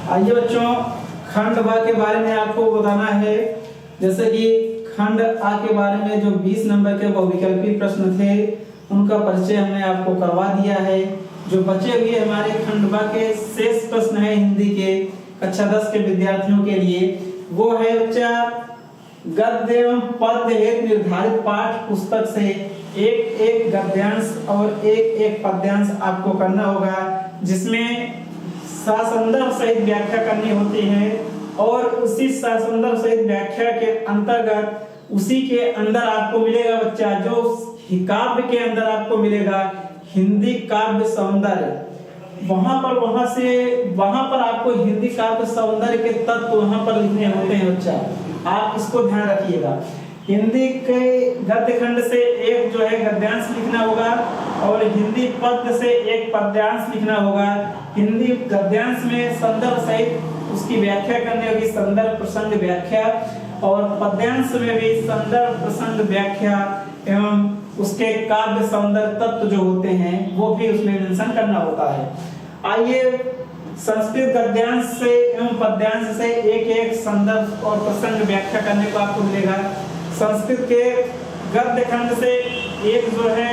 आइए बच्चों, खंड ब के बारे में आपको बताना है। जैसे कि खंड आ के बारे में जो 20 नंबर के बहुविकल्पी प्रश्न थे उनका परिचय हमने आपको करवा दिया है। जो बचे हुए हमारे खंड ब के शेष प्रश्न है हिंदी के कक्षा 10 के विद्यार्थियों के लिए, वो है बच्चा गद्य एवं पद्य हेतु निर्धारित पाठ पुस्तक से एक एक गद्यांश और एक एक पद्यांश आपको करना होगा, जिसमें ससंदर्भ सहित व्याख्या करनी होती है। और उसी ससंदर्भ सहित व्याख्या के अंतर्गत उसी के अंदर आपको मिलेगा बच्चा, जो काव्य के अंदर आपको मिलेगा हिंदी काव्य सौंदर्य। वहां पर आपको हिंदी काव्य सौंदर्य के तत्व वहां पर लिखने होते हैं बच्चा, आप इसको ध्यान रखिएगा। हिंदी के गद्य खंड से एक जो है गद्यांश लिखना होगा और हिंदी पद्य से एक पद्यांश लिखना होगा। हिंदी गद्यांश में संदर्भ सहित उसकी व्याख्या करनी होगी, संदर्भ प्रसंग व्याख्या, और पद्यांश में भी संदर्भ प्रसंग व्याख्या एवं उसके काव्य सौंदर्य तत्व जो होते हैं वो भी उसमें मेंशन करना होता है। आइए, संस्कृत गद्यांश से एवं पद्यांश से एक एक संदर्भ और प्रसंग व्याख्या करने को आपको मिलेगा। संस्कृत के गद्य खंड से एक जो है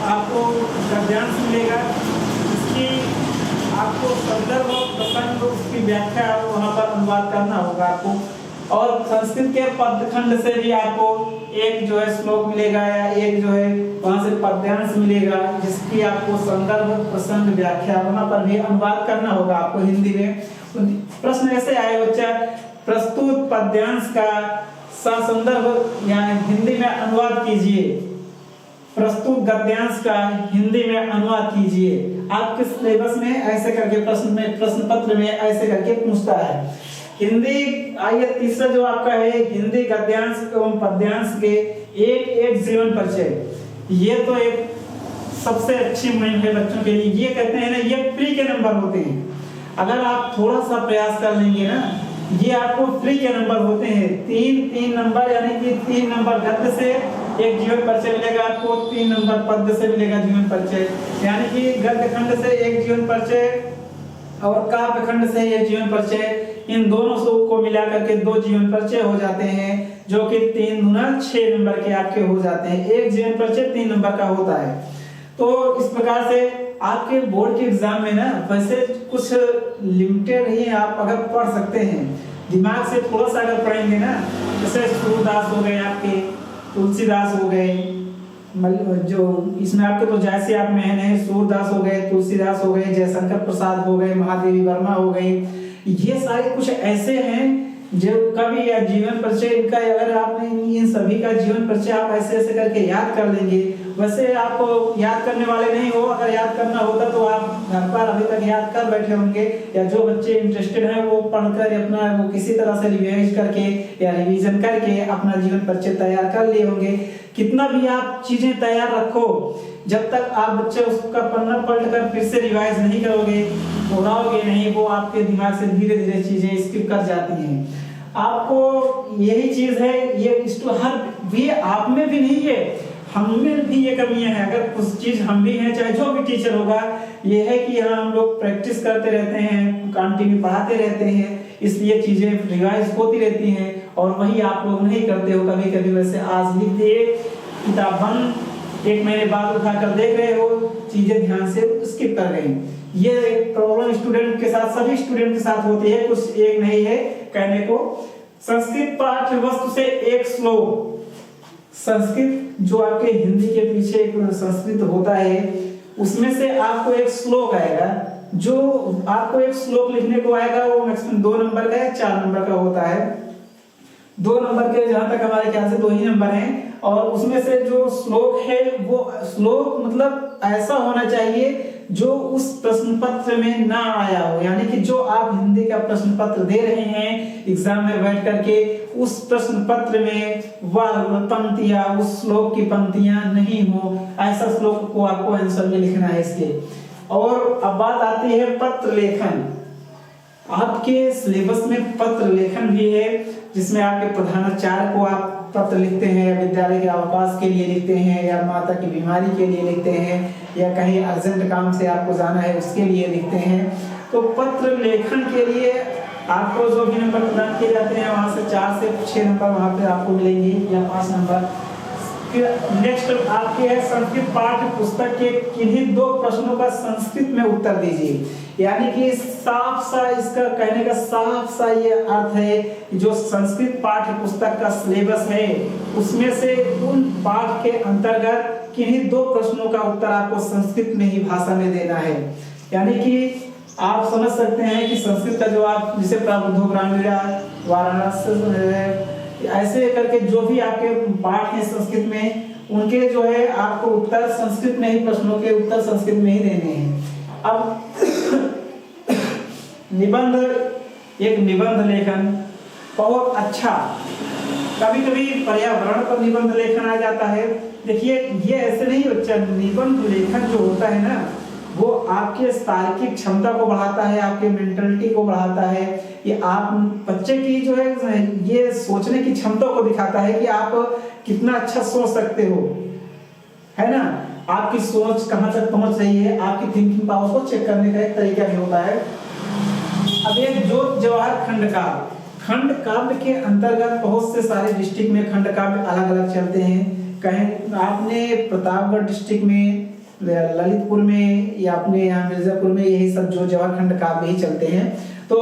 आपको गद्यांश मिलेगा, इसकी आपको संदर्भ और प्रसंग उसकी व्याख्या वहां पर अनुवाद करना होगा आपको। और संस्कृत के पद्य खंड से भी आपको एक जो है श्लोक मिलेगा या एक जो है वहां से पद्यांश मिलेगा, जिसकी आपको संदर्भ प्रसंग व्याख्या वहां पर भी अनुवाद करना होगा आपको हिंदी में। प्रश्न ऐसे आए बच्चा, प्रस्तुत पद्यांश का ससंदर्भ या हिंदी में अनुवाद कीजिए, प्रस्तुत गद्यांश का हिंदी में अनुवाद कीजिए। आपके सिलेबस में ऐसे करके प्रश्न पत्र में ऐसे करके पूछता है। हिंदी आइए, तीसरा जो आपका है हिंदी गद्यांश एवं पद्यांश के एक एक जीवन परिचय। ये तो एक सबसे अच्छी मुहिम है बच्चों के लिए। ये कहते हैं ना, ये फ्री के नंबर होते हैं। अगर आप थोड़ा सा प्रयास कर लेंगे ना, ये आपको फ्री के नंबर होते हैं। तीन नंबर, यानी कि 3 नंबर गद्य से एक जीवन परिचय मिलेगा आपको, 3 नंबर पद्य से मिलेगा जीवन परिचय। यानी कि गद्य खंड से एक जीवन परिचय और काव्य खंड से एक जीवन परिचय, इन दोनों को मिला करके 2 जीवन परिचय हो जाते हैं, जो कि 3 गुना 6 नंबर के आपके हो जाते हैं। एक जीवन परिचय 3 नंबर का होता है। तो इस प्रकार से आपके बोर्ड के एग्जाम में ना वैसे कुछ लिमिटेड ही आप अगर पढ़ सकते हैं, दिमाग से थोड़ा सा अगर पढ़ेंगे ना, जैसे सूरदास हो गए आपके, तुलसीदास हो गए, जो इसमें आपके तो जैसे आप में है, सूरदास हो गए, तुलसीदास हो गए, जयशंकर प्रसाद हो गए, महादेवी वर्मा हो गई, ये सारे कुछ ऐसे हैं जो कवि या जीवन परिचय इनका अगर आपने इन सभी का जीवन परिचय आप ऐसे ऐसे करके याद कर लेंगे। वैसे आप याद करने वाले नहीं हो, अगर याद करना होता तो आप घर पर अभी तक याद कर बैठे होंगे, या जो बच्चे इंटरेस्टेड हैं वो पढ़कर अपना वो किसी तरह से रिवाइज करके या रिवीजन करके अपना जीवन परिचय तैयार कर लिए होंगे। कितना भी आप चीजें तैयार रखो, जब तक आप बच्चे उसका पन्ना पलट कर फिर से रिवाइज नहीं करोगे, दोहराओगे नहीं, वो आपके दिमाग से धीरे धीरे चीजें स्किप कर जाती हैं। आपको यही चीज है, ये हर भी आप में भी नहीं है, हम में भी ये कमियां हैं। अगर कुछ चीज हम भी हैं, चाहे जो भी टीचर होगा, ये है कि हम लोग प्रैक्टिस करते रहते हैं, कंटिन्यू पढ़ाते रहते हैं, इसलिए चीजें रिवाइज होती रहती हैं, और वही आप लोग नहीं करते हो। कभी कभी वैसे आज लिख दिए, किताब बंद, 1 महीने बाद उठाकर देख रहे हो, चीजें ध्यान से स्किप कर गई। ये एक प्रॉब्लम स्टूडेंट के साथ, सभी स्टूडेंट के साथ होती है, कुछ एक नहीं है कहने को। संस्कृत पाठ्य वस्तु से एक श्लोक, संस्कृत जो आपके हिंदी के पीछे एक संस्कृत होता है, उसमें से आपको एक श्लोक आएगा, जो आपको एक श्लोक लिखने को आएगा, वो मैक्सिमम 2 नंबर का या 4 नंबर का होता है। 2 नंबर के जहां तक हमारे ख्याल से 2 ही नंबर हैं, और उसमें से जो श्लोक है वो श्लोक मतलब ऐसा होना चाहिए जो उस प्रश्न पत्र में ना आया हो, यानी कि जो आप हिंदी का प्रश्न पत्र दे रहे हैं एग्जाम में बैठ करके, उस प्रश्न पत्र में वह पंक्तियां, उस श्लोक की पंक्तियां नहीं हो, ऐसा श्लोक को आपको आंसर में लिखना है इसके। और अब बात आती है पत्र लेखन। आपके सिलेबस में पत्र लेखन भी है, जिसमें आपके प्रधानाचार्य को आप पत्र लिखते हैं, विद्यालय के अवकाश के लिए लिखते हैं, या माता की बीमारी के लिए लिखते हैं, या कहीं अर्जेंट काम से आपको जाना है उसके लिए लिखते हैं। तो पत्र लेखन के लिए आपको जो भी नंबर प्रदान किए जाते हैं वहाँ से 4 से 6 नंबर वहाँ पे आपको मिलेंगे या 5 नंबर। नेक्स्ट आपके है संस्कृत पाठ्य पुस्तक के किन्हीं 2 प्रश्नों का संस्कृत में उत्तर दीजिए। यानी कि साफ सा इसका कहने का साफ सा ये अर्थ है कि जो संस्कृत पाठ्य पुस्तक का सिलेबस है उसमें से उन पाठ के अंतर्गत किन्हीं 2 प्रश्नों का उत्तर आपको संस्कृत में ही भाषा में देना है। यानी कि आप समझ सकते हैं कि संस्कृत का जो आप जैसे प्रबुद्धो ग्रामीणा, वाराणसी, ऐसे करके जो भी आपके पाठ हैं संस्कृत में उनके जो है आपको उत्तर संस्कृत में ही, प्रश्नों के उत्तर संस्कृत में ही देने हैं। अब निबंध, एक निबंध लेखन बहुत अच्छा, कभी कभी पर्यावरण पर निबंध लेखन आ जाता है। देखिए ये ऐसे नहीं बच्चा, निबंध लेखन जो होता है ना वो आपके तार्किक क्षमता को बढ़ाता है, आपके मेंटलिटी को बढ़ाता है। ये आप बच्चे की जो है ये सोचने की क्षमता को दिखाता है कि आप कितना अच्छा सोच सकते हो, है ना। आपकी सोच कहाँ तक पहुंच रही है, आपकी थिंकिंग पावर को चेक करने का एक तरीका भी होता है। अब एक ज्योत जवाहर खंड काव्य के अंतर्गत बहुत से सारे डिस्ट्रिक्ट में खंड काव्य अलग अलग चलते हैं। कहीं आपने प्रतापगढ़ डिस्ट्रिक्ट में, ललितपुर में या अपने यहाँ मिर्जापुर में यही सब जो जवाहर खंड काव्य ही चलते हैं। तो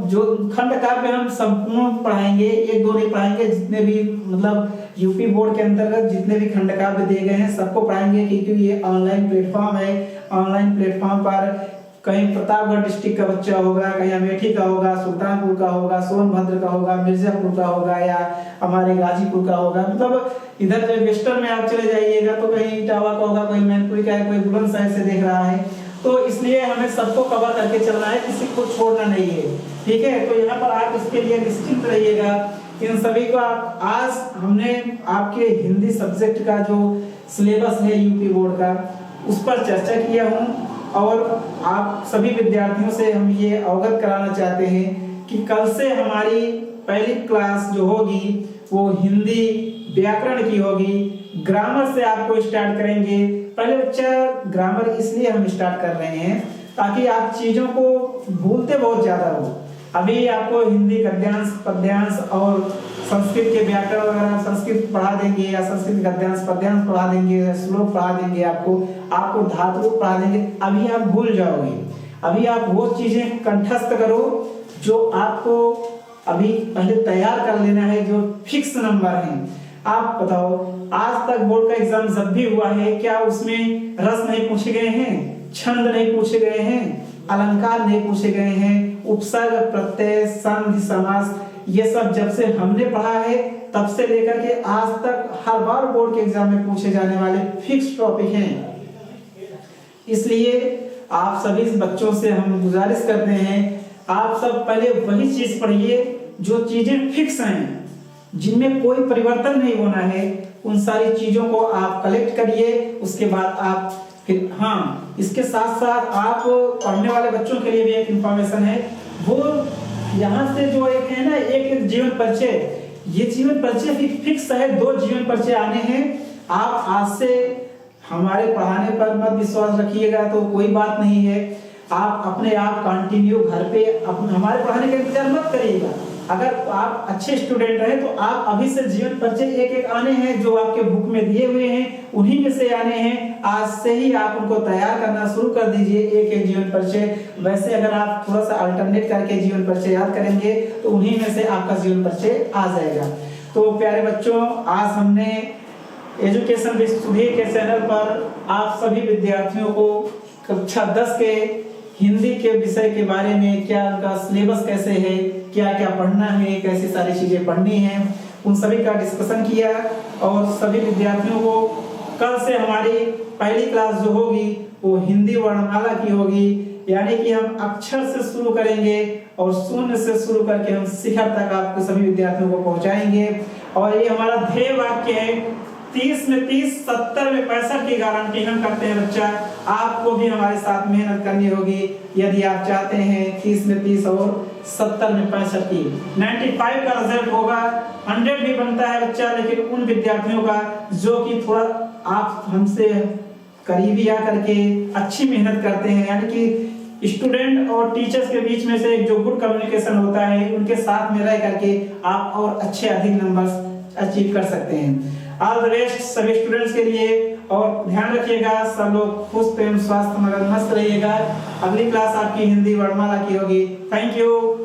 जो खंड काव्य हम संपूर्ण पढ़ाएंगे, 1-2 नहीं पढ़ाएंगे, जितने भी मतलब यूपी बोर्ड के अंतर्गत जितने भी खंड काव्य दिए गए हैं सबको पढ़ाएंगे, क्योंकि ये ऑनलाइन प्लेटफॉर्म है। ऑनलाइन प्लेटफॉर्म पर कहीं प्रतापगढ़ डिस्ट्रिक्ट का बच्चा होगा, कहीं अमेठी का होगा, सुल्तानपुर का होगा, सोनभद्र का होगा, मिर्जापुर का होगा या हमारे गाजीपुर का होगा। मतलब इधर जो वेस्टर्न में आप चले जाइएगा तो कहीं इटावा का होगा, कोई मैनपुरी का है, कोई बुलंदशहर से देख रहा है। तो इसलिए हमें सबको कवर करके चलना है, किसी को छोड़ना नहीं है, ठीक है। तो यहाँ पर आप इसके लिए निश्चिंत रहिएगा। इन सभी को आप, आज हमने आपके हिंदी सब्जेक्ट का जो सिलेबस है यूपी बोर्ड का उस पर चर्चा किया हूँ और आप सभी विद्यार्थियों से हम ये अवगत कराना चाहते हैं कि कल से हमारी पहली क्लास जो होगी वो हिंदी व्याकरण की होगी। ग्रामर से आपको स्टार्ट करेंगे। पहले बच्चा ग्रामर इसलिए हम स्टार्ट कर रहे हैं ताकि आप चीजों को भूलते बहुत ज्यादा हो। अभी आपको हिंदी गद्यांश, पद्यांश और संस्कृत के व्याकरण वगैरह संस्कृत पढ़ा देंगे या संस्कृत गद्यांश पद्यांश पढ़ा देंगे, श्लोक पढ़ा देंगे, आपको धातु पढ़ा देंगे। अभी आप भूल जाओगे। अभी आप वो चीजें कंठस्थ करो जो आपको अभी पहले तैयार कर लेना है, जो फिक्स नंबर हैं। आप बताओ, आज तक बोर्ड का एग्जाम जब भी हुआ है क्या उसमें रस नहीं पूछे गए हैं, छंद नहीं पूछे गए हैं, अलंकार नहीं पूछे गए हैं, उपसर्ग, प्रत्यय, संधि, समास, ये सब जब से हमने पढ़ा है तब से लेकर के आज तक हर बार बोर्ड के एग्जाम में पूछे जाने वाले फिक्स टॉपिक हैं। इसलिए आप सभी बच्चों से हम गुजारिश करते हैं, आप सब पहले वही चीज पढ़िए जो चीजें फिक्स हैं, जिनमें कोई परिवर्तन नहीं होना है। उन सारी चीजों को आप कलेक्ट करिए। उसके बाद आप फिर, हाँ, इसके साथ साथ आप पढ़ने वाले बच्चों के लिए भी एक इंफॉर्मेशन है, वो यहाँ से जो एक है ना, एक जीवन परिचय, ये जीवन परिचय फिक्स है, 2 जीवन परिचय आने हैं। आप आज से हमारे पढ़ाने पर मत विश्वास रखिएगा तो कोई बात नहीं है। आप अपने आप कंटिन्यू घर पे हमारे पढ़ाने का इंतजार मत करिएगा। अगर आप अच्छे स्टूडेंट हैं तो आप अभी से जीवन परिचय एक आने हैं जो आपके बुक में दिए हुए हैं, उन्हीं में से आने हैं। आज से ही आप उनको तैयार करना शुरू कर दीजिए, एक जीवन परिचय। वैसे अगर आप थोड़ा सा अल्टरनेट करके जीवन परिचय याद करेंगे तो उन्हीं में से आपका जीवन परिचय आ जाएगा। तो प्यारे बच्चों, आज हमने एजुकेशन विद सुधीर के चैनल पर आप सभी विद्यार्थियों को कक्षा 10 के हिंदी के विषय के बारे में, क्या उनका सिलेबस कैसे है, क्या क्या पढ़ना है, कैसी सारी चीजें पढ़नी है, उन सभी का डिस्कशन किया। और सभी विद्यार्थियों को कल से हमारी पहली क्लास जो होगी वो हिंदी वर्णमाला की होगी। यानी कि हम अक्षर से शुरू करेंगे और शून्य से शुरू करके हम शिखर तक आपके सभी विद्यार्थियों को पहुंचाएंगे। और ये हमारा ध्येय वाक्य है, 30 में 30, 70 में 65 की गारंटी हम करते हैं। बच्चा, आपको भी हमारे साथ मेहनत करनी होगी यदि आप चाहते हैं 30 में 30 और 70 में 65 की। 95 का रिजल्ट होगा, 100 भी बनता है बच्चा, लेकिन उन विद्यार्थियों का जो कि थोड़ा आप हमसे करीबी आकर के अच्छी मेहनत करते हैं। यानी कि स्टूडेंट और टीचर्स के बीच में से एक जो गुड कम्युनिकेशन होता है, उनके साथ में रह करके आप और अच्छे अधिक नंबर्स अचीव कर सकते हैं। ऑल द बेस्ट सभी स्टूडेंट्स के लिए, और ध्यान रखिएगा सब लोग खुश प्रेम स्वास्थ्य मगन मस्त रहिएगा। अगली क्लास आपकी हिंदी वर्णमाला की होगी। Thank you.